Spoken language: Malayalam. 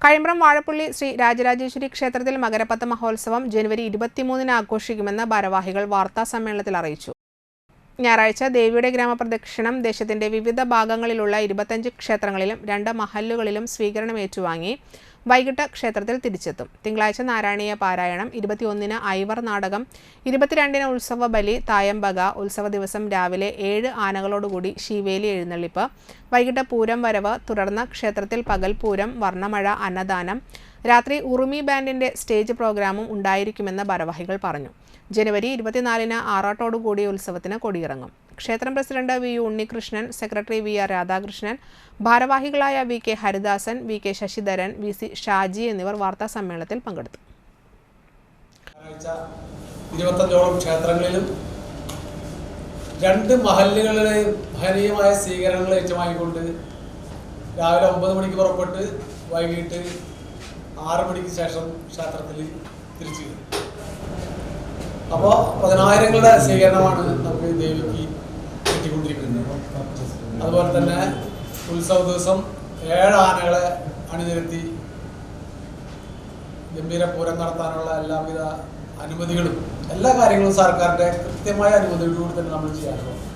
കൈമ്പ്രം വാഴപ്പള്ളി ശ്രീ രാജരാജേശ്വരി ക്ഷേത്രത്തിൽ മകരപത്ത് മഹോത്സവം ജനുവരി 23-ന് ആഘോഷിക്കുമെന്ന് ഭാരവാഹികൾ വാർത്താസമ്മേളനത്തിൽ അറിയിച്ചു. ഞായറാഴ്ച ദേവിയുടെ ഗ്രാമപ്രദക്ഷിണം ദേശത്തിന്റെ വിവിധ ഭാഗങ്ങളിലുള്ള 25 ക്ഷേത്രങ്ങളിലും 2 മഹല്ലുകളിലും സ്വീകരണം ഏറ്റുവാങ്ങി വൈകിട്ട് ക്ഷേത്രത്തിൽ തിരിച്ചെത്തും. തിങ്കളാഴ്ച നാരായണീയ പാരായണം, 21-ന് ഐവർ നാടകം, 22-ന് ഉത്സവ ബലി, തായമ്പക, ഉത്സവ ദിവസം രാവിലെ 7 ആനകളോടുകൂടി ശീവേലി എഴുന്നള്ളിപ്പ്, വൈകിട്ട് പൂരം വരവ്, തുടർന്ന് ക്ഷേത്രത്തിൽ പകൽ പൂരം, വർണ്ണമഴ, അന്നദാനം, രാത്രി ഉറുമി ബാൻഡിന്റെ സ്റ്റേജ് പ്രോഗ്രാമും ഉണ്ടായിരിക്കുമെന്ന് ഭാരവാഹികൾ പറഞ്ഞു. ജനുവരി 24-ന് ആറാട്ടോടുകൂടി ഉത്സവത്തിന് കൊടിയിറങ്ങും. ക്ഷേത്രം president V Unnikrishnan, secretary V R Radhakrishnan, ഭാരവാഹികളായ V K Haridasan, V K Sasidharan, V C Shaji എന്നിവർ വാർത്താ സമ്മേളനത്തിൽ പങ്കെടുത്തു. 25ഓളം ക്ഷേത്രങ്ങളിലും 2 മഹല്ലുകളിലെയും മഹനീയമായ സ്വീകരണങ്ങൾ ഏറ്റുവാങ്ങിക്കൊണ്ട് രാവിലെ 9 മണിക്ക് പുറപ്പെട്ട് വൈകിട്ട് 6 മണിക്ക് ശേഷം ക്ഷേത്രത്തിൽ തിരിച്ചു വരും. അപ്പോൾ 10,000ങ്ങളുടെ സ്വീകരണമാണ് നമുക്ക് ദേവിക്ക് കിട്ടിക്കൊണ്ടിരിക്കുന്നത്. അതുപോലെ തന്നെ ഉത്സവ ദിവസം 7 ആനകളെ അണിനിരത്തി ഗംഭീരപൂരം നടത്താനുള്ള എല്ലാവിധ അനുമതികളും എല്ലാ കാര്യങ്ങളും സർക്കാരിൻ്റെ കൃത്യമായ അനുമതിയോടുകൂടി തന്നെ നമ്മൾ ചെയ്യാറുണ്ട്.